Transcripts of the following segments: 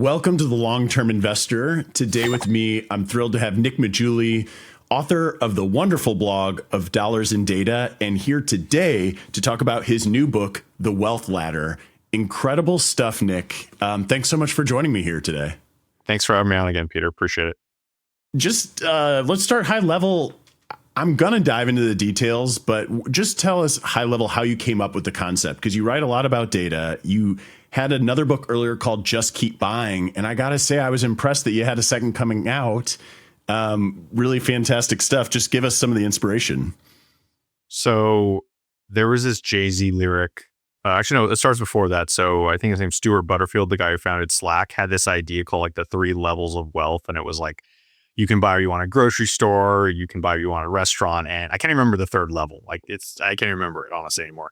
Welcome to the Long-Term Investor. Today with me, I'm thrilled to have Nick Maggiulli, author of the wonderful blog of Dollars and Data, and here today to talk about his new book, The Wealth Ladder. Incredible stuff, Nick. Thanks so much for joining me here today. Thanks for having me on again, Peter. Appreciate it. Just let's start high level. I'm going to dive into the details, but just tell us high level how you came up with the concept, because you write a lot about data. You had another book earlier called Just Keep Buying. And I got to say, I was impressed that you had a second coming out. Really fantastic stuff. Just give us some of the inspiration. So there was this Jay-Z lyric. Actually, no, it starts before that. So I think his name's Stuart Butterfield, the guy who founded Slack, had this idea called like the 3 levels of wealth. And it was like, you can buy what you want at a grocery store, you can buy what you want at a restaurant. And I can't even remember the third level. I can't remember it honestly anymore.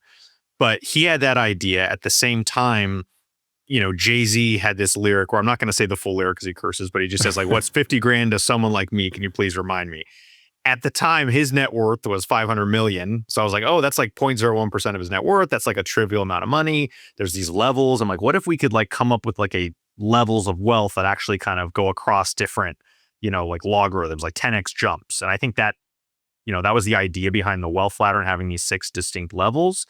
But he had that idea at the same time. Jay-Z had this lyric where I'm not going to say the full lyric because he curses, but he just says like, what's 50 grand to someone like me? Can you please remind me? At the time, his net worth was 500 million. So I was like, oh, that's like 0.01% of his net worth. That's like a trivial amount of money. There's these levels. I'm like, what if we could like come up with like a levels of wealth that actually kind of go across different, like logarithms, like 10x jumps. And I think that, that was the idea behind the wealth ladder and having these 6 distinct levels.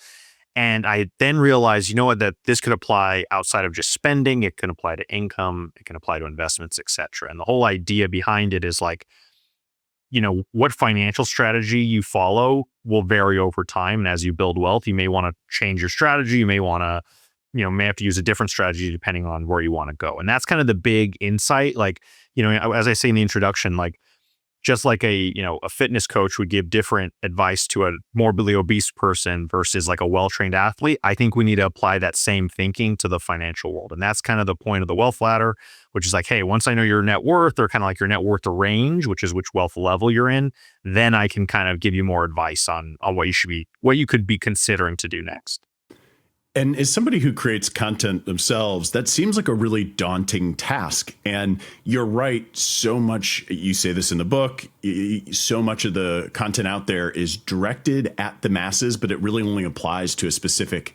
And I then realized, that this could apply outside of just spending. It can apply to income. It can apply to investments, et cetera. And the whole idea behind it is like, what financial strategy you follow will vary over time. And as you build wealth, you may want to change your strategy. You may want to, may have to use a different strategy depending on where you want to go. And that's kind of the big insight. Like, as I say in the introduction, like, just like a fitness coach would give different advice to a morbidly obese person versus like a well-trained athlete, I think we need to apply that same thinking to the financial world. And that's kind of the point of the wealth ladder, which is like, hey, once I know your net worth, or kind of like your net worth range, which is which wealth level you're in, then I can kind of give you more advice on what you could be considering to do next. And as somebody who creates content themselves, that seems like a really daunting task. And you're right, so much, you say this in the book, so much of the content out there is directed at the masses, but it really only applies to a specific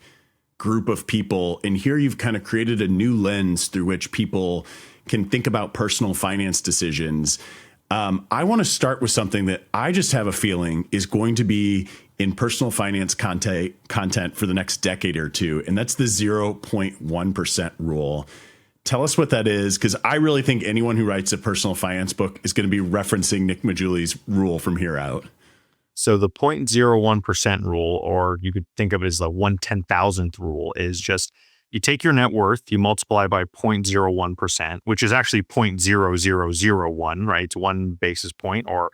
group of people. And here you've kind of created a new lens through which people can think about personal finance decisions. I want to start with something that I just have a feeling is going to be in personal finance content for the next decade or two, and that's the 0.1% rule. Tell us what that is, because I really think anyone who writes a personal finance book is going to be referencing Nick Maggiulli's rule from here out. So the 0.01% rule, or you could think of it as the 1/10,000th rule, is just you take your net worth, you multiply by 0.01%, which is actually 0.0001, right? It's 1 basis point, or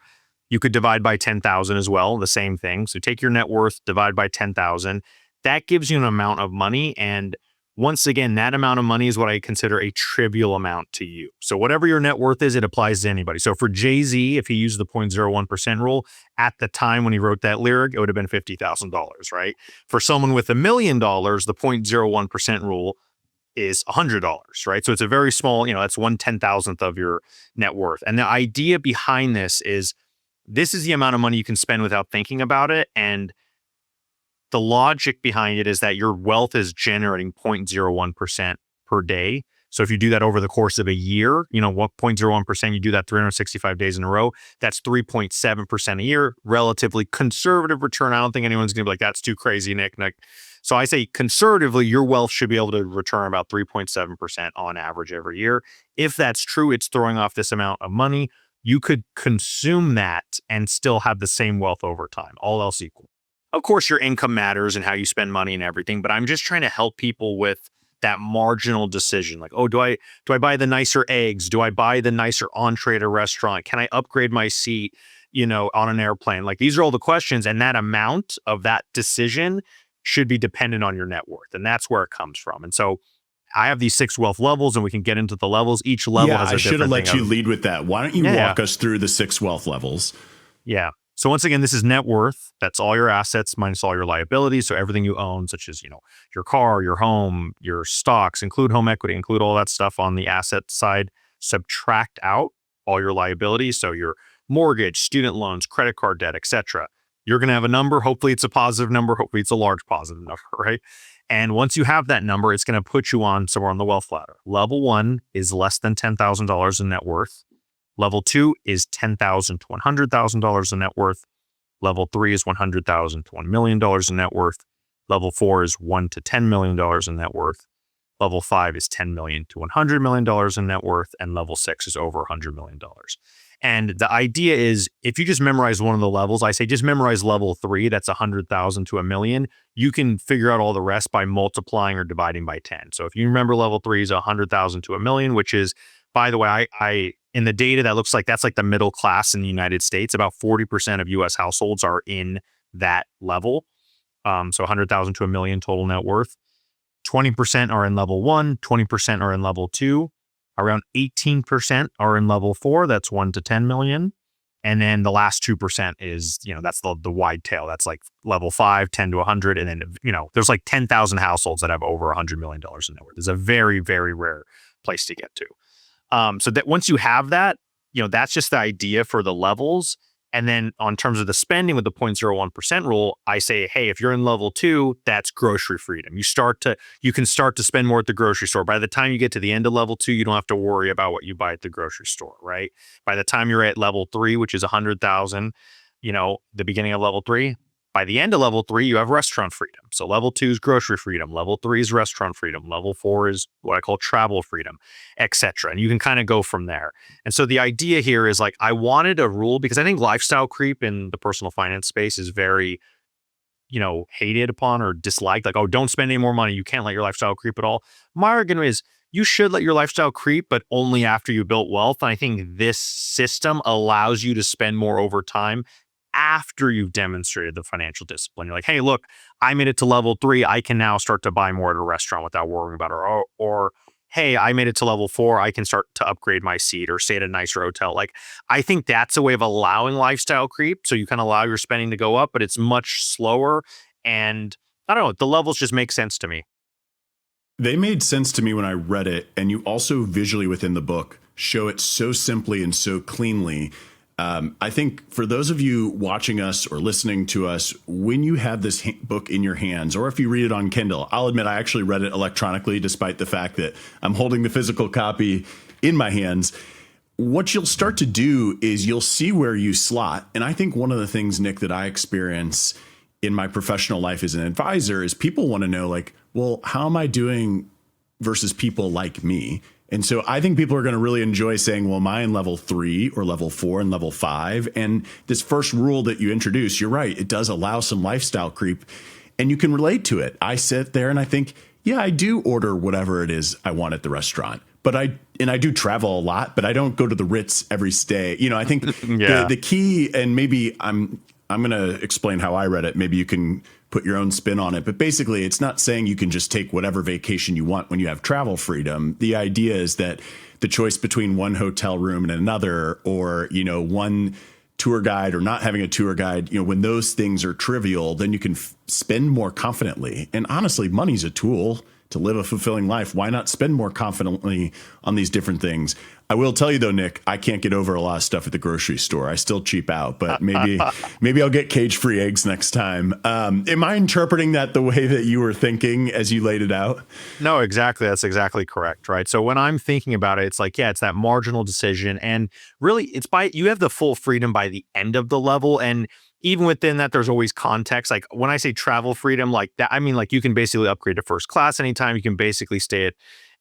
you could divide by 10,000 as well, the same thing. So take your net worth, divide by 10,000. That gives you an amount of money. And once again, that amount of money is what I consider a trivial amount to you. So whatever your net worth is, it applies to anybody. So for Jay-Z, if he used the 0.01% rule, at the time when he wrote that lyric, it would have been $50,000, right? For someone with $1 million, the 0.01% rule is $100, right? So it's a very small, that's 1/10,000th of your net worth. And the idea behind this is the amount of money you can spend without thinking about it. And the logic behind it is that your wealth is generating 0.01% per day. So if you do that over the course of a year, what 0.01%, you do that 365 days in a row, that's 3.7% a year, relatively conservative return. I don't think anyone's going to be like, that's too crazy, Nick. So I say conservatively, your wealth should be able to return about 3.7% on average every year. If that's true, it's throwing off this amount of money. You could consume that and still have the same wealth over time, all else equal. Of course, your income matters and how you spend money and everything, but I'm just trying to help people with that marginal decision. Like, oh, do I buy the nicer eggs? Do I buy the nicer entree at a restaurant? Can I upgrade my seat, on an airplane? Like, these are all the questions, and that amount of that decision should be dependent on your net worth. And that's where it comes from. And so I have these 6 wealth levels, and we can get into the levels. Each level has a different thing. I should have let you lead with that. Why don't you walk us through the 6 wealth levels? Yeah. So once again, this is net worth. That's all your assets minus all your liabilities. So everything you own, such as, your car, your home, your stocks, include home equity, include all that stuff on the asset side. Subtract out all your liabilities. So your mortgage, student loans, credit card debt, etc. You're going to have a number. Hopefully it's a positive number. Hopefully it's a large positive number, right? And once you have that number, it's going to put you on somewhere on the wealth ladder. Level 1 is less than $10,000 in net worth. Level 2 is $10,000 to $100,000 in net worth. Level 3 is $100,000 to $1 million in net worth. Level 4 is $1 to $10 million in net worth. Level 5 is $10 million to $100 million in net worth. And level 6 is over $100 million. And the idea is, if you just memorize one of the levels, I say just memorize level 3, that's 100,000 to $1 million. You can figure out all the rest by multiplying or dividing by 10. So if you remember level 3 is 100,000 to $1 million, which is, by the way, I in the data that looks like that's like the middle class in the United States. About 40% of US households are in that level. So 100,000 to $1 million total net worth. 20% are in level 1, 20% are in level 2. Around 18% are in level 4. That's 1 to 10 million. And then the last 2% is, that's the wide tail. That's like level 5, 10 to 100. And then, there's like 10,000 households that have over $100 million in net worth. It's a very, very rare place to get to. So that once you have that, that's just the idea for the levels. And then on terms of the spending with the 0.01% rule, I say, hey, if you're in level 2, that's grocery freedom. You can start to spend more at the grocery store. By the time you get to the end of level 2, you don't have to worry about what you buy at the grocery store, right? By the time you're at level 3, which is 100,000, the beginning of level 3, by the end of level 3, you have restaurant freedom. So level 2 is grocery freedom. Level 3 is restaurant freedom. Level 4 is what I call travel freedom, etc. And you can kind of go from there. And so the idea here is like, I wanted a rule because I think lifestyle creep in the personal finance space is very, hated upon or disliked. Like, oh, don't spend any more money. You can't let your lifestyle creep at all. My argument is you should let your lifestyle creep, but only after you built wealth. And I think this system allows you to spend more over time after you've demonstrated the financial discipline. You're like, hey, look, I made it to level 3. I can now start to buy more at a restaurant without worrying about it. Or hey, I made it to level 4. I can start to upgrade my seat or stay at a nicer hotel. Like, I think that's a way of allowing lifestyle creep. So you can allow your spending to go up, but it's much slower. And I don't know, the levels just make sense to me. They made sense to me when I read it. And you also visually within the book show it so simply and so cleanly. I think for those of you watching us or listening to us, when you have this book in your hands, or if you read it on Kindle, I'll admit I actually read it electronically, despite the fact that I'm holding the physical copy in my hands. What you'll start to do is you'll see where you slot. And I think one of the things, Nick, that I experience in my professional life as an advisor is people want to know, like, well, how am I doing versus people like me? And so I think people are going to really enjoy saying, well, am I in level 3 or level 4 and level 5? And this first rule that you introduce, you're right, it does allow some lifestyle creep and you can relate to it. I sit there and I think, yeah, I do order whatever it is I want at the restaurant, but I do travel a lot, but I don't go to the Ritz every stay. I think the key, and maybe I'm going to explain how I read it. Maybe you can put your own spin on it. But basically, it's not saying you can just take whatever vacation you want when you have travel freedom. The idea is that the choice between one hotel room and another, or, one tour guide or not having a tour guide, when those things are trivial, then you can spend more confidently. And honestly, money's a tool to live a fulfilling life. Why not spend more confidently on these different things? I will tell you though, Nick, I can't get over a lot of stuff at the grocery store. I still cheap out, but maybe I'll get cage-free eggs next time. Am I interpreting that the way that you were thinking as you laid it out? No, exactly. That's exactly correct, right? So when I'm thinking about it, it's like, yeah, it's that marginal decision. And really, you have the full freedom by the end of the level. And even within that, there's always context. Like when I say travel freedom, like that, I mean, like you can basically upgrade to first class anytime. You can basically stay at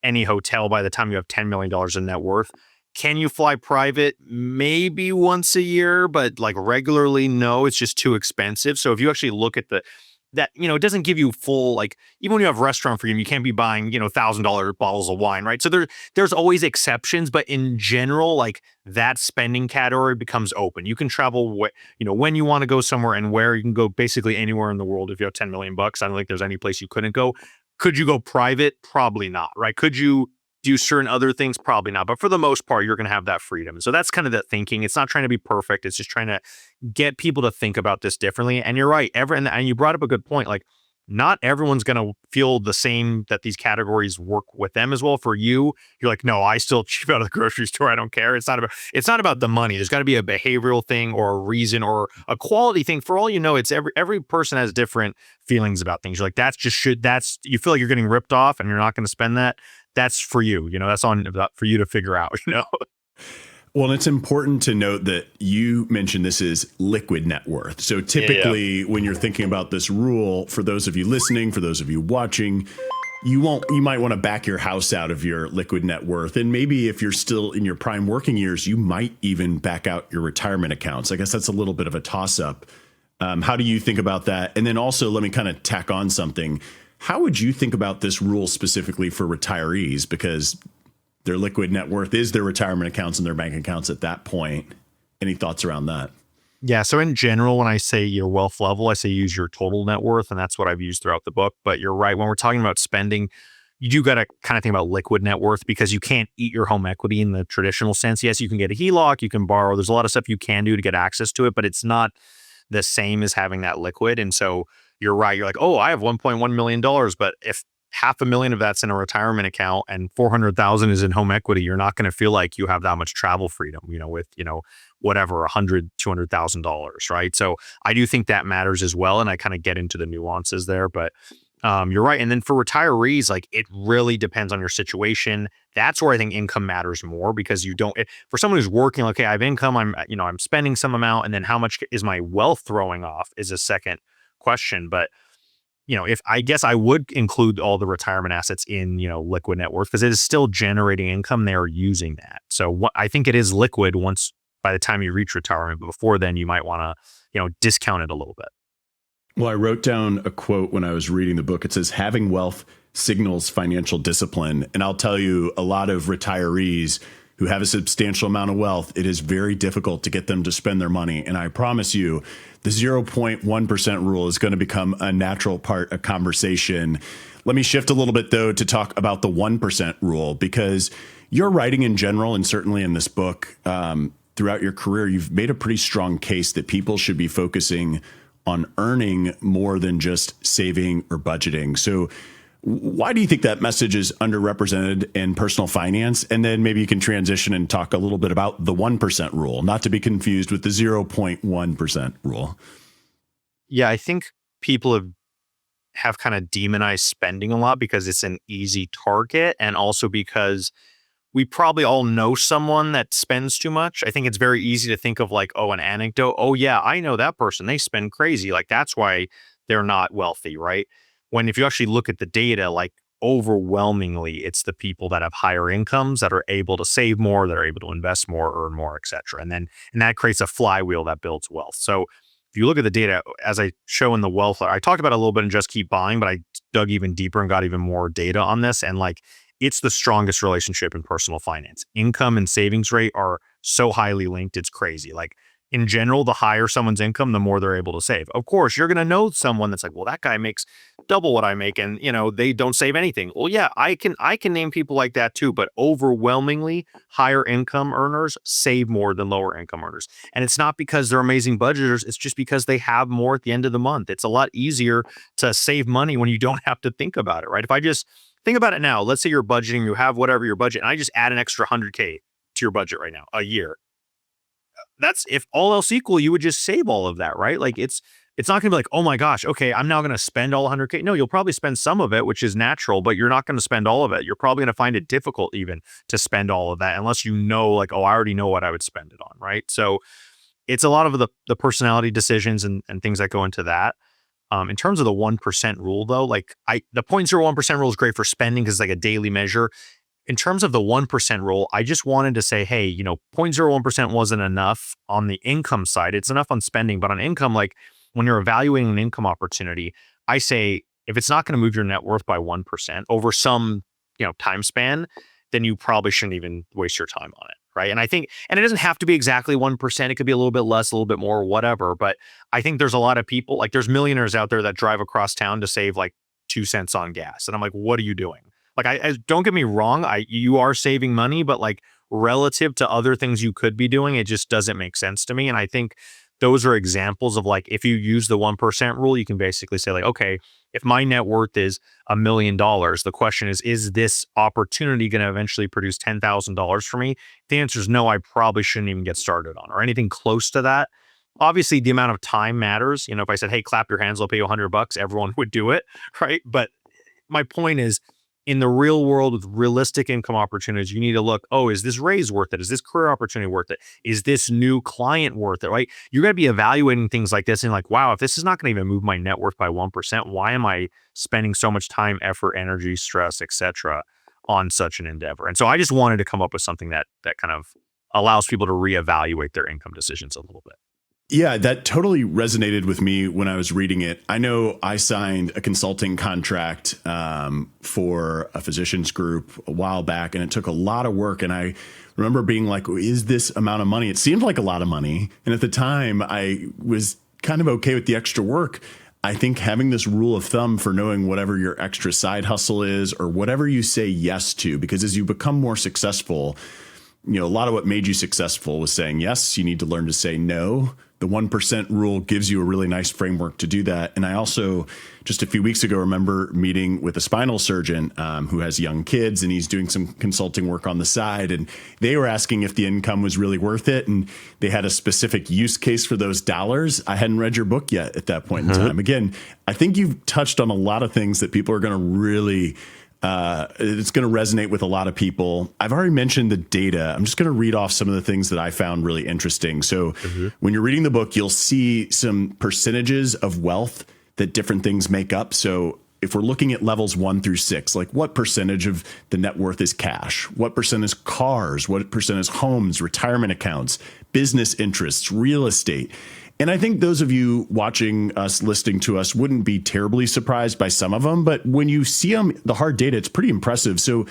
any hotel by the time you have $10 million in net worth. Can you fly private? Maybe once a year, but like regularly, no, it's just too expensive. So if you actually look at it doesn't give you full, like, even when you have restaurant freedom, you can't be buying, $1,000 bottles of wine, right? So there's always exceptions, but in general, like that spending category becomes open. You can travel, when you want to go somewhere and where. You can go basically anywhere in the world if you have 10 million bucks. I don't think there's any place you couldn't go. Could you go private? Probably not, right? Could you do certain other things? Probably not. But for the most part, you're going to have that freedom. So that's kind of the thinking. It's not trying to be perfect. It's just trying to get people to think about this differently. And you're right. And you brought up a good point. Like not everyone's going to feel the same, that these categories work with them as well. For you, you're like, no, I still cheap out of the grocery store. I don't care. It's not about the money. There's got to be a behavioral thing or a reason or a quality thing. For all you know, it's every person has different feelings about things. You're like, that's you feel like you're getting ripped off and you're not going to spend that. That's for you. That's for you to figure out. Well, and it's important to note that you mentioned this is liquid net worth. So typically when you're thinking about this rule, for those of you listening, for those of you watching, you might want to back your house out of your liquid net worth. And maybe if you're still in your prime working years, you might even back out your retirement accounts. I guess that's a little bit of a toss up. How do you think about that? And then also let me kind of tack on something. How would you think about this rule specifically for retirees? Because their liquid net worth is their retirement accounts and their bank accounts at that point. Any thoughts around that? Yeah. So in general, when I say your wealth level, I say use your total net worth. And that's what I've used throughout the book. But you're right. When we're talking about spending, you do got to kind of think about liquid net worth, because you can't eat your home equity in the traditional sense. Yes, you can get a HELOC, you can borrow. There's a lot of stuff you can do to get access to it, but it's not the same as having that liquid. And so you're right. You're like, oh, I have $1.1 million, but if $500,000 of that's in a retirement account and 400,000 is in home equity, you're not going to feel like you have that much travel freedom, with, whatever, $200,000, right? So I do think that matters as well. And I kind of get into the nuances there, but you're right. And then for retirees, like, it really depends on your situation. That's where I think income matters more, because for someone who's working, okay, I have income, I'm spending some amount, and then how much is my wealth throwing off is a second question. But if I guess I would include all the retirement assets in, liquid net worth, because it is still generating income. They are using that. So I think it is liquid once by the time you reach retirement. But before then, you might want to, discount it a little bit. Well, I wrote down a quote when I was reading the book. It says, having wealth signals financial discipline. And I'll tell you, a lot of retirees who have a substantial amount of wealth, it is very difficult to get them to spend their money. And I promise you, the 0.1% rule is going to become a natural part of conversation. Let me shift a little bit, though, to talk about the 1% rule, because your writing in general, and certainly in this book, throughout your career, you've made a pretty strong case that people should be focusing on earning more than just saving or budgeting. So why do you think that message is underrepresented in personal finance? And then maybe you can transition and talk a little bit about the 1% rule, not to be confused with the 0.1% rule. Yeah, I think people have kind of demonized spending a lot because it's an easy target, and also because we probably all know someone that spends too much. I think it's very easy to think of like, an anecdote. Oh yeah, I know that person. They spend crazy. Like, that's why they're not wealthy, right? When if you actually look at the data, like, overwhelmingly, it's the people that have higher incomes that are able to save more, that are able to invest more, earn more, et cetera. And that creates a flywheel that builds wealth. So if you look at the data, as I show in the wealth, I talked about it a little bit in Just Keep Buying, but I dug even deeper and got even more data on this. And like, it's the strongest relationship in personal finance. Income and savings rate are so highly linked. It's crazy. Like, in general, the higher someone's income, the more they're able to save. Of course, you're going to know someone that's like, well, that guy makes double what I make, and they don't save anything. Well, yeah, I can name people like that too, but overwhelmingly, higher income earners save more than lower income earners. And it's not because they're amazing budgeters, it's just because they have more at the end of the month. It's a lot easier to save money when you don't have to think about it, right? If I just think about it now, let's say you're budgeting, you have whatever your budget, and I just add an extra 100K to your budget right now, a year. That's, if all else equal, you would just save all of that, right? Like, it's not going to be like, oh my gosh, okay, I'm now going to spend all 100K. No, you'll probably spend some of it, which is natural, but you're not going to spend all of it. You're probably going to find it difficult even to spend all of that, unless you know, like, oh, I already know what I would spend it on, right? So it's a lot of the personality decisions and things that go into that. In terms of the 1% rule, though, like, the 0.01% rule is great for spending because it's like a daily measure. In terms of the 1% rule, I just wanted to say, hey, 0.01% wasn't enough on the income side. It's enough on spending, but on income, like, when you're evaluating an income opportunity, I say, if it's not going to move your net worth by 1% over some, time span, then you probably shouldn't even waste your time on it. Right. And I think, and it doesn't have to be exactly 1%. It could be a little bit less, a little bit more, whatever. But I think there's a lot of people, like, there's millionaires out there that drive across town to save like 2 cents on gas. And I'm like, what are you doing? Like, I don't get me wrong. You are saving money, but like, relative to other things you could be doing, it just doesn't make sense to me. And I think those are examples of like, if you use the 1% rule, you can basically say like, okay, if my net worth is $1 million, the question is this opportunity going to eventually produce $10,000 for me? If the answer is no, I probably shouldn't even get started on, or anything close to that. Obviously, the amount of time matters. If I said, hey, clap your hands, I'll pay you $100, everyone would do it, right? But my point is, in the real world with realistic income opportunities, you need to look, oh, is this raise worth it? Is this career opportunity worth it? Is this new client worth it, right? You're going to be evaluating things like this and like, wow, if this is not going to even move my net worth by 1%, why am I spending so much time, effort, energy, stress, etc. on such an endeavor? And so I just wanted to come up with something that kind of allows people to reevaluate their income decisions a little bit. Yeah, that totally resonated with me when I was reading it. I know I signed a consulting contract for a physicians group a while back, and it took a lot of work. And I remember being like, is this amount of money? It seemed like a lot of money. And at the time, I was kind of okay with the extra work. I think having this rule of thumb for knowing whatever your extra side hustle is or whatever you say yes to, because as you become more successful, a lot of what made you successful was saying yes. You need to learn to say no. The 1% rule gives you a really nice framework to do that. And I also, just a few weeks ago, remember meeting with a spinal surgeon who has young kids, and he's doing some consulting work on the side. And they were asking if the income was really worth it. And they had a specific use case for those dollars. I hadn't read your book yet at that point in time. Again, I think you've touched on a lot of things that people are going to really it's going to resonate with a lot of people. I've already mentioned the data. I'm just going to read off some of the things that I found really interesting. So when you're reading the book, you'll see some percentages of wealth that different things make up. So if we're looking at levels 1 through 6, like what percentage of the net worth is cash? What percent is cars? What percent is homes, retirement accounts, business interests, real estate? And I think those of you watching us, listening to us, wouldn't be terribly surprised by some of them. But when you see them, the hard data, it's pretty impressive. So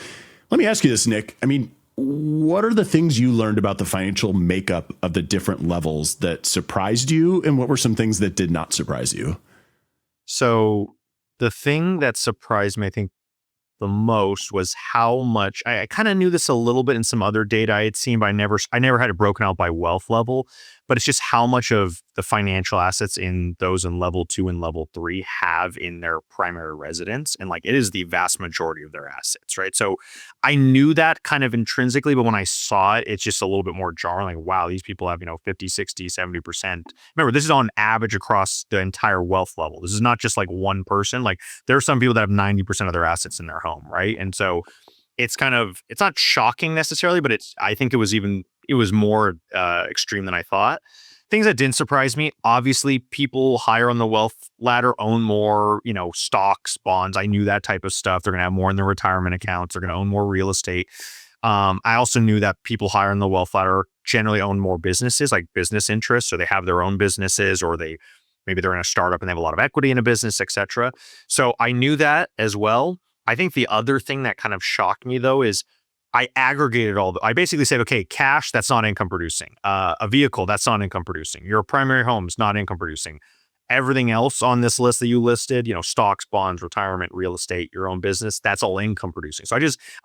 let me ask you this, Nick. I mean, what are the things you learned about the financial makeup of the different levels that surprised you? And what were some things that did not surprise you? So the thing that surprised me, I think, the most was how much I kind of knew this a little bit in some other data I had seen, but I never had it broken out by wealth level. But it's just how much of the financial assets in those in level 2 and level 3 have in their primary residence. And like, it is the vast majority of their assets, right? So I knew that kind of intrinsically, but when I saw it, it's just a little bit more jarring. Like, wow, these people have, 50, 60, 70%. Remember, this is on average across the entire wealth level. This is not just like one person. Like, there are some people that have 90% of their assets in their home, right? And so it's not shocking necessarily, but I think it was more extreme than I thought. Things that didn't surprise me, obviously, people higher on the wealth ladder own more, stocks, bonds. I knew that type of stuff. They're going to have more in their retirement accounts. They're going to own more real estate. I also knew that people higher on the wealth ladder generally own more businesses, like business interests. So they have their own businesses, or maybe they're in a startup and they have a lot of equity in a business, etc. So I knew that as well. I think the other thing that kind of shocked me, though, is I aggregated I basically said, okay, cash, that's not income producing. A vehicle, that's not income producing. Your primary home is not income producing. Everything else on this list that you listed, stocks, bonds, retirement, real estate, your own business, that's all income producing. So I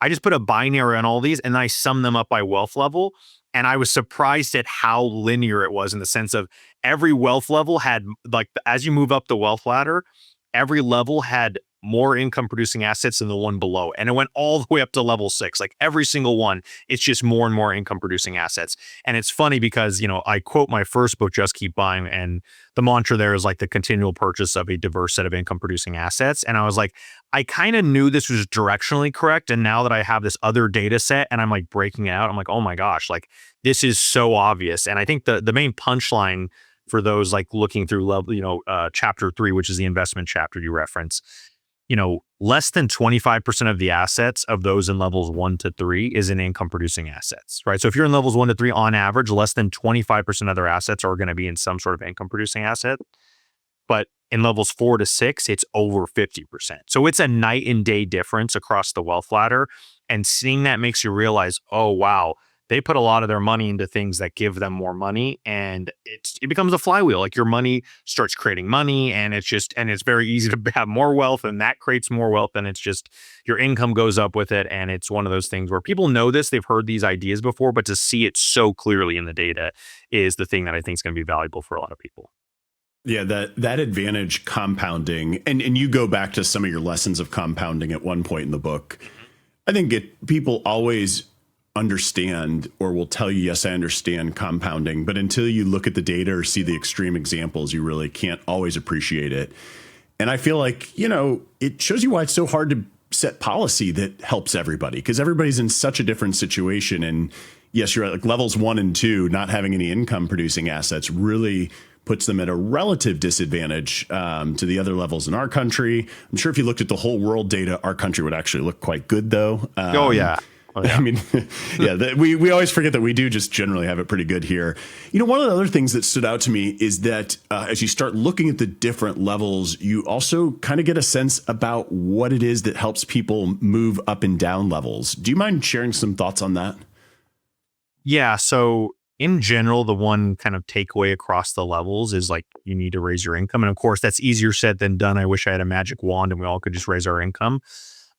just put a binary on all these, and then I summed them up by wealth level. And I was surprised at how linear it was, in the sense of every wealth level had, like, as you move up the wealth ladder, every level had more income producing assets than the one below. And it went all the way up to level 6. Like, every single one, it's just more and more income producing assets. And it's funny because, I quote my first book, Just Keep Buying, and the mantra there is like the continual purchase of a diverse set of income producing assets. And I was like, I kind of knew this was directionally correct. And now that I have this other data set and I'm like breaking it out, I'm like, oh my gosh, like, this is so obvious. And I think the main punchline for those like looking through level, chapter 3, which is the investment chapter you reference, less than 25% of the assets of those in levels 1 to 3 is in income producing assets, right? So if you're in levels 1 to 3, on average, less than 25% of their assets are going to be in some sort of income producing asset. But in levels 4 to 6, it's over 50%. So it's a night and day difference across the wealth ladder. And seeing that makes you realize, oh, wow, they put a lot of their money into things that give them more money, and it becomes a flywheel. Like your money starts creating money, and it's very easy to have more wealth, and that creates more wealth, and it's just your income goes up with it. And it's one of those things where people know this, they've heard these ideas before, but to see it so clearly in the data is the thing that I think is going to be valuable for a lot of people. Yeah, that advantage compounding, and you go back to some of your lessons of compounding at one point in the book. I think people always understand or will tell you, yes, I understand compounding, but until you look at the data or see the extreme examples, you really can't always appreciate it. And I feel like, it shows you why it's so hard to set policy that helps everybody, because everybody's in such a different situation. And yes, you're right, like levels 1 and 2, not having any income producing assets really puts them at a relative disadvantage to the other levels in our country. I'm sure if you looked at the whole world data, our country would actually look quite good, though. Oh, yeah. I mean, we always forget that we do just generally have it pretty good here. One of the other things that stood out to me is that as you start looking at the different levels, you also kind of get a sense about what it is that helps people move up and down levels. Do you mind sharing some thoughts on that? Yeah. So in general, the one kind of takeaway across the levels is like you need to raise your income. And of course, that's easier said than done. I wish I had a magic wand and we all could just raise our income.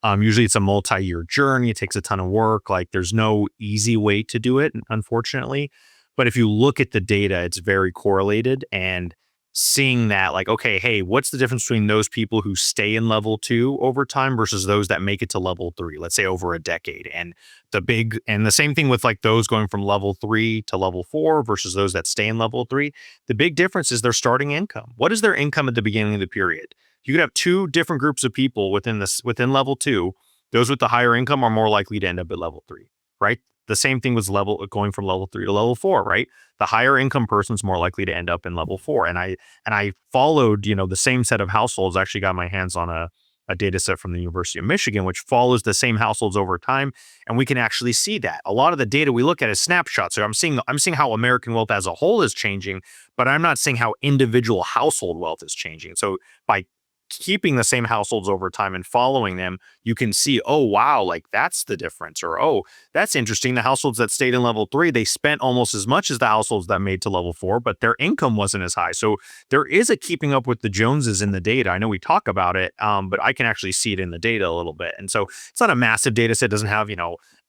Usually it's a multi-year journey. It takes a ton of work. Like there's no easy way to do it, unfortunately. But if you look at the data, it's very correlated, and seeing that like, okay, hey, what's the difference between those people who stay in level 2 over time versus those that make it to level 3, let's say over a decade. And the same thing with like those going from level 3 to level 4 versus those that stay in level 3. The big difference is their starting income. What is their income at the beginning of the period? You could have two different groups of people within level 2. Those with the higher income are more likely to end up at level 3, right? The same thing was going from level 3 to level 4, right? The higher income person's more likely to end up in level 4. And I followed, the same set of households. I actually got my hands on a data set from the University of Michigan, which follows the same households over time. And we can actually see that. A lot of the data we look at is snapshots. So I'm seeing how American wealth as a whole is changing, but I'm not seeing how individual household wealth is changing. So by keeping the same households over time and following them, you can see, oh, wow, like that's the difference. Or, oh, that's interesting. The households that stayed in level 3, they spent almost as much as the households that made to level 4, but their income wasn't as high. So there is a keeping up with the Joneses in the data. I know we talk about it, but I can actually see it in the data a little bit. And so it's not a massive data set. It doesn't have,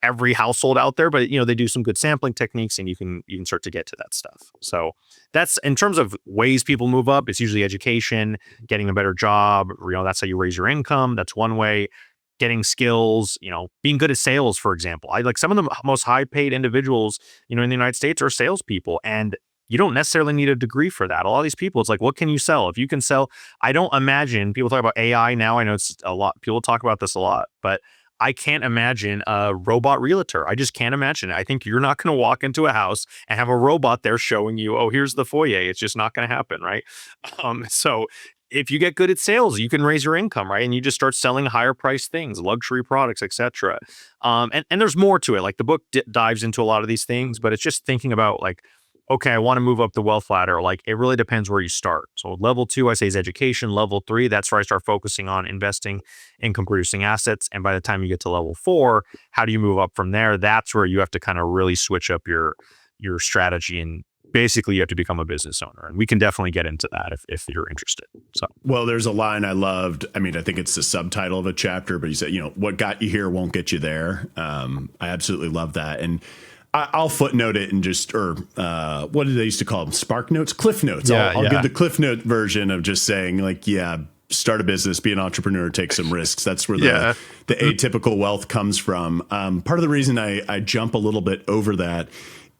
every household out there, but they do some good sampling techniques, and you can start to get to that stuff. So that's in terms of ways people move up. It's usually education, getting a better job. That's how you raise your income. That's one way. Getting skills, being good at sales, for example. I like some of the most high paid individuals, in the United States are salespeople, and you don't necessarily need a degree for that. A lot of these people, it's like, what can you sell? If you can sell, I don't imagine people talk about AI now. I know it's a lot. People talk about this a lot, but I can't imagine a robot realtor. I just can't imagine it. I think you're not going to walk into a house and have a robot there showing you, oh, here's the foyer. It's just not going to happen, right? So if you get good at sales, you can raise your income, right? And you just start selling higher priced things, luxury products, etc. And there's more to it. Like the book dives into a lot of these things, but it's just thinking about like, okay, I want to move up the wealth ladder. Like it really depends where you start. So level 2, I say, is education. Level 3, that's where I start focusing on investing, income producing assets. And by the time you get to level 4, how do you move up from there? That's where you have to kind of really switch up your strategy, and basically you have to become a business owner. And we can definitely get into that if you're interested. So, well, there's a line I loved. I mean, I think it's the subtitle of a chapter, but you said, what got you here won't get you there. I absolutely love that. And I'll footnote it and what did they used to call them? Spark notes, cliff notes. Yeah, I'll give the cliff note version of just saying like, start a business, be an entrepreneur, take some risks. That's where the atypical wealth comes from. Part of the reason I jump a little bit over that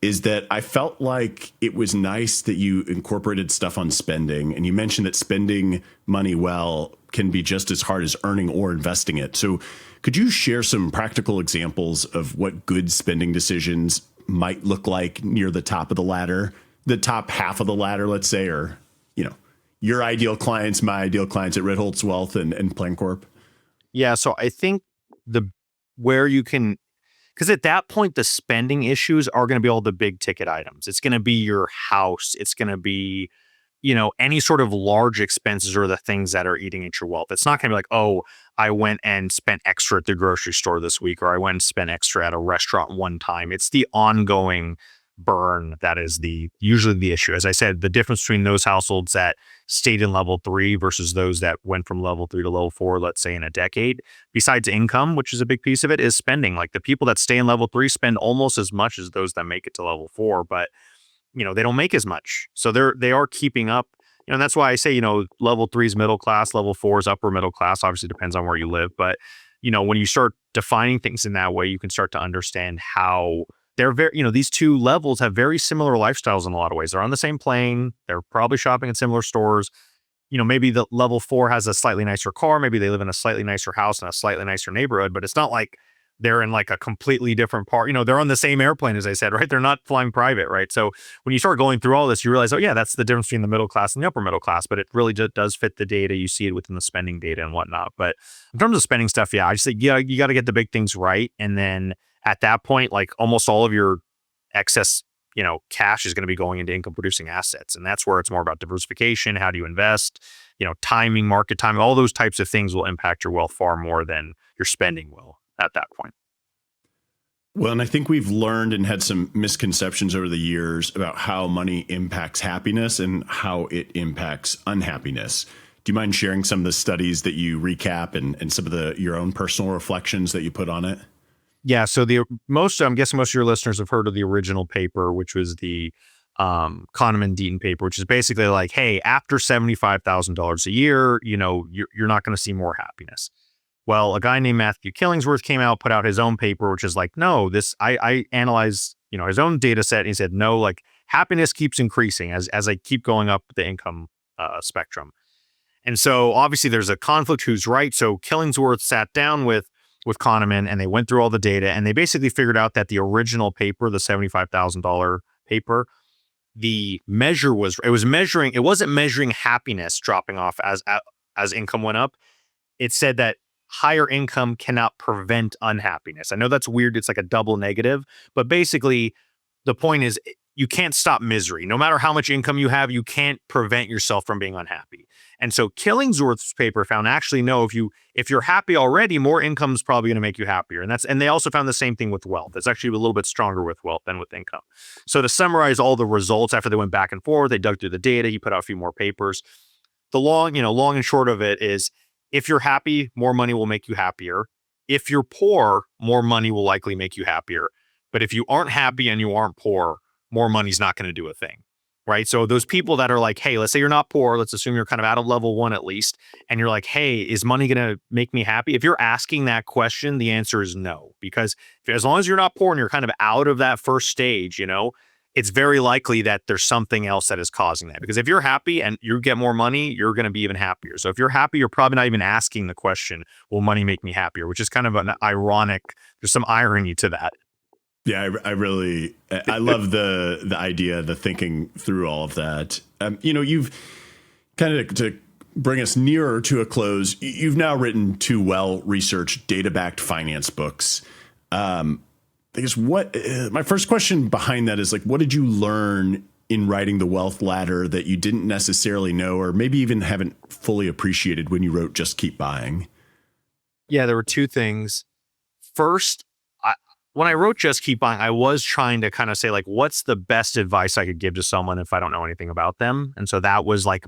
is that I felt like it was nice that you incorporated stuff on spending. And you mentioned that spending money well can be just as hard as earning or investing it. So could you share some practical examples of what good spending decisions might look like near the top of the ladder, the top half of the ladder, let's say, or, your ideal clients, my ideal clients at Ritholtz Wealth and PlanCorp? Yeah. So I think because at that point, the spending issues are going to be all the big ticket items. It's going to be your house. It's going to be any sort of large expenses are the things that are eating at your wealth. It's not going to be like, oh, I went and spent extra at the grocery store this week, or I went and spent extra at a restaurant one time. It's the ongoing burn that is usually the issue. As I said, the difference between those households that stayed in level 3 versus those that went from level 3 to level 4, let's say in a decade, besides income, which is a big piece of it, is spending. Like the people that stay in level 3 spend almost as much as those that make it to level 4, but they don't make as much. So they are keeping up. And that's why I say, level 3 is middle class, level 4 is upper middle class. Obviously depends on where you live. But, when you start defining things in that way, you can start to understand how they're these two levels have very similar lifestyles in a lot of ways. They're on the same plane. They're probably shopping at similar stores. Maybe the level 4 has a slightly nicer car. Maybe they live in a slightly nicer house in a slightly nicer neighborhood, but it's not like they're in like a completely different part. They're on the same airplane, as I said, right? They're not flying private, right? So when you start going through all this, you realize, oh yeah, that's the difference between the middle class and the upper middle class, but it really does fit the data. You see it within the spending data and whatnot. But in terms of spending stuff, yeah, I just think, yeah, you got to get the big things right. And then at that point, like almost all of your excess, cash is going to be going into income producing assets. And that's where it's more about diversification. How do you invest? Timing, market timing, all those types of things will impact your wealth far more than your spending will at that point. Well, and I think we've learned and had some misconceptions over the years about how money impacts happiness and how it impacts unhappiness. Do you mind sharing some of the studies that you recap and some of your own personal reflections that you put on it? Yeah. So I'm guessing most of your listeners have heard of the original paper, which was the Kahneman Deaton paper, which is basically like, hey, after $75,000 a year, you're not going to see more happiness. Well, a guy named Matthew Killingsworth came out, put out his own paper, which is like, no, I analyzed, his own data set. And he said, no, like happiness keeps increasing as I keep going up the income spectrum. And so obviously there's a conflict who's right. So Killingsworth sat down with Kahneman and they went through all the data and they basically figured out that the original paper, the $75,000 paper, it wasn't measuring happiness dropping off as income went up. It said that higher income cannot prevent unhappiness. I know that's weird. It's like a double negative, but basically the point is you can't stop misery. No matter how much income you have, you can't prevent yourself from being unhappy. And so Killingsworth's paper found actually, no, if you're happy already, more income is probably going to make you happier. And they also found the same thing with wealth. It's actually a little bit stronger with wealth than with income. So to summarize all the results after they went back and forth, they dug through the data, he put out a few more papers. The long and short of it is, if you're happy, more money will make you happier. If you're poor, more money will likely make you happier. But if you aren't happy and you aren't poor, more money's not going to do a thing, right? So those people that are like, hey, let's say you're not poor. Let's assume you're kind of out of level 1 at least. And you're like, hey, is money going to make me happy? If you're asking that question, the answer is no. Because as long as you're not poor and you're kind of out of that first stage, it's very likely that there's something else that is causing that. Because if you're happy and you get more money, you're going to be even happier. So if you're happy, you're probably not even asking the question, will money make me happier? Which is kind of there's some irony to that. Yeah, I love the idea, the thinking through all of that. You've kind of, to bring us nearer to a close, you've now written 2 well-researched data-backed finance books. I guess my first question behind that is like, what did you learn in writing The Wealth Ladder that you didn't necessarily know, or maybe even haven't fully appreciated when you wrote Just Keep Buying? Yeah, there were 2 things. First, when I wrote Just Keep Buying, I was trying to kind of say like, what's the best advice I could give to someone if I don't know anything about them? And so that was like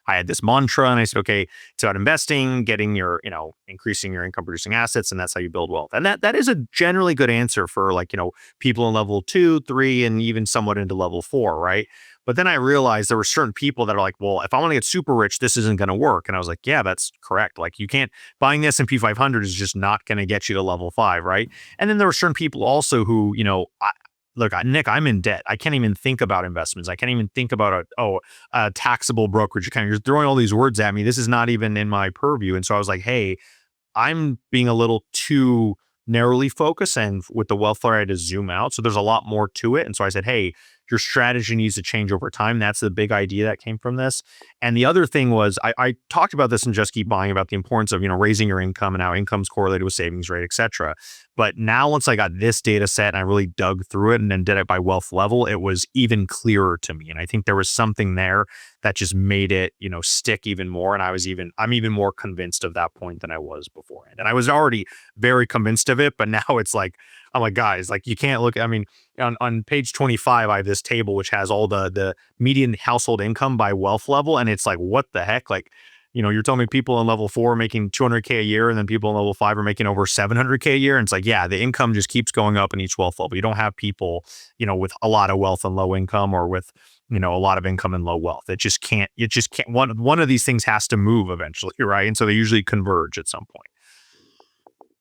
I had this mantra and I said, okay, it's about investing, getting your, increasing your income producing assets. And that's how you build wealth. And that is a generally good answer for like, people in level 2, 3, and even somewhat into level 4. Right. But then I realized there were certain people that are like, well, if I want to get super rich, this isn't going to work. And I was like, yeah, that's correct. Like buying the S&P 500 is just not going to get you to level 5. Right. And then there were certain people also who, look, Nick, I'm in debt. I can't even think about investments. I can't even think about a taxable brokerage account. You're throwing all these words at me. This is not even in my purview. And so I was like, hey, I'm being a little too narrowly focused, and with the wealth ladder, I had to zoom out. So there's a lot more to it. And so I said, hey, your strategy needs to change over time. That's the big idea that came from this. And the other thing was, I talked about this in Just Keep Buying about the importance of, raising your income and how income's correlated with savings rate, et cetera. But now once I got this data set and I really dug through it and then did it by wealth level, it was even clearer to me. And I think there was something there that just made it, stick even more. And I'm even more convinced of that point than I was beforehand. And I was already very convinced of it, but now it's like, I'm like, guys, like you can't look, on page 25, I have this table which has all the median household income by wealth level. And it's like, what the heck? Like, you're telling me people in level 4 are making $200K a year, and then people in level 5 are making over $700K a year. And it's like, yeah, the income just keeps going up in each wealth level. You don't have people, with a lot of wealth and low income, or with, a lot of income and low wealth. It just can't. One of these things has to move eventually, right? And so they usually converge at some point.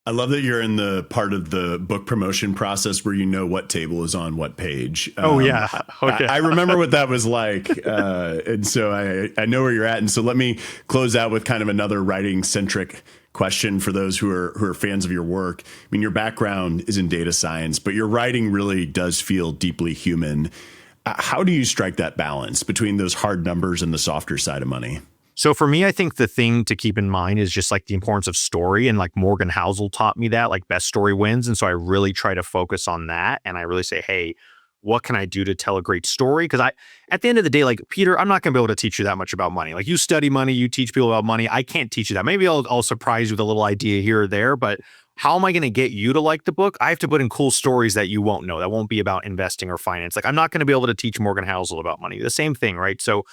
I love that you're in the part of the book promotion process where what table is on what page. Yeah. Okay. I remember what that was like. And so I know where you're at. And so let me close out with kind of another writing centric question for those who are fans of your work. I mean, your background is in data science, but your writing really does feel deeply human. How do you strike that balance between those hard numbers and the softer side of money? So for me, I think the thing to keep in mind is just like the importance of story. And like Morgan Housel taught me that, like best story wins. And so I really try to focus on that. And I really say, hey, what can I do to tell a great story? Because at the end of the day, like, Peter, I'm not going to be able to teach you that much about money. Like, you study money, you teach people about money. I can't teach you that. Maybe I'll surprise you with a little idea here or there, but how am I going to get you to like the book? I have to put in cool stories that you won't know, that won't be about investing or finance. Like, I'm not going to be able to teach Morgan Housel about money. The same thing, right? So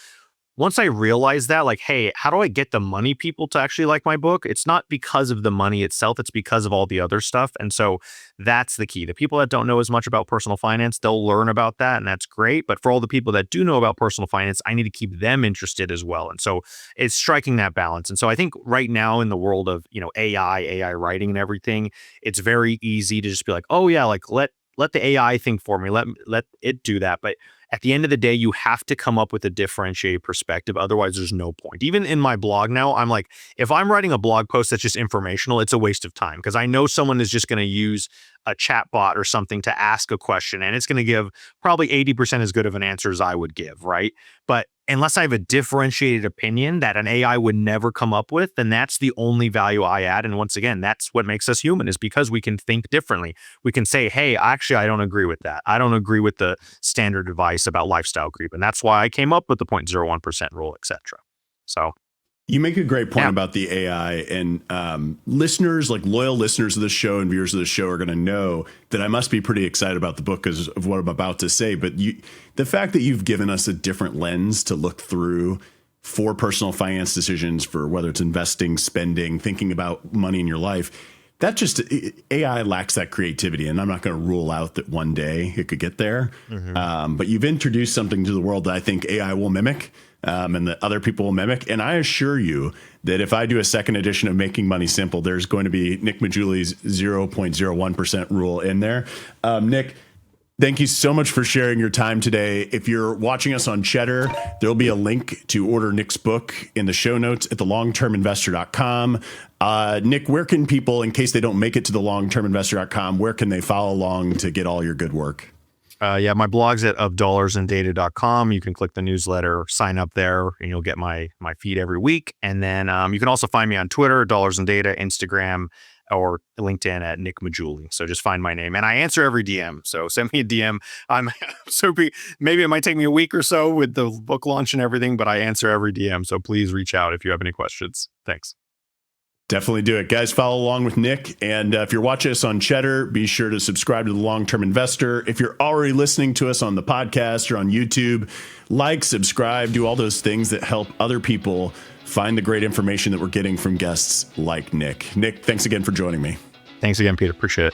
once I realized that, like, hey, how do I get the money people to actually like my book? It's not because of the money itself. It's because of all the other stuff. And so that's the key. The people that don't know as much about personal finance, they'll learn about that, and that's great. But for all the people that do know about personal finance, I need to keep them interested as well. And so it's striking that balance. And so I think right now in the world of, AI writing and everything, it's very easy to just be like, oh yeah, like let the AI think for me. Let it do that. But at the end of the day, you have to come up with a differentiated perspective. Otherwise, there's no point. Even in my blog now, I'm like, if I'm writing a blog post that's just informational, it's a waste of time, because I know someone is just going to use a chat bot or something to ask a question, and it's going to give probably 80% as good of an answer as I would give, right? But unless I have a differentiated opinion that an AI would never come up with, then that's the only value I add. And once again, that's what makes us human, is because we can think differently. We can say, hey, actually, I don't agree with that. I don't agree with the standard advice about lifestyle creep. And that's why I came up with the 0.01% rule, et cetera. So you make a great point about the AI, and listeners, like loyal listeners of the show and viewers of the show, are going to know that I must be pretty excited about the book because of what I'm about to say. But the fact that you've given us a different lens to look through for personal finance decisions, for whether it's investing, spending, thinking about money in your life, that just, AI lacks that creativity. And I'm not going to rule out that one day it could get there. Mm-hmm. But you've introduced something to the world that I think AI will mimic. And that other people will mimic. And I assure you that if I do a second edition of Making Money Simple, there's going to be Nick Maggiulli's 0.01% rule in there. Nick, thank you so much for sharing your time today. If you're watching us on Cheddar, there'll be a link to order Nick's book in the show notes at thelongterminvestor.com. Nick, where can people, in case they don't make it to thelongterminvestor.com, where can they follow along to get all your good work? My blog's at ofdollarsandData.com. You can click the newsletter, sign up there, and you'll get my feed every week. And then you can also find me on Twitter, Dollars and Data, Instagram, or LinkedIn at Nick Maggiulli. So just find my name, and I answer every DM. So send me a DM. Maybe it might take me a week or so with the book launch and everything, but I answer every DM. So please reach out if you have any questions. Thanks. Definitely do it. Guys, follow along with Nick. And if you're watching us on Cheddar, be sure to subscribe to The Long-Term Investor. If you're already listening to us on the podcast or on YouTube, like, subscribe, do all those things that help other people find the great information that we're getting from guests like Nick. Nick, thanks again for joining me. Thanks again, Peter. Appreciate it.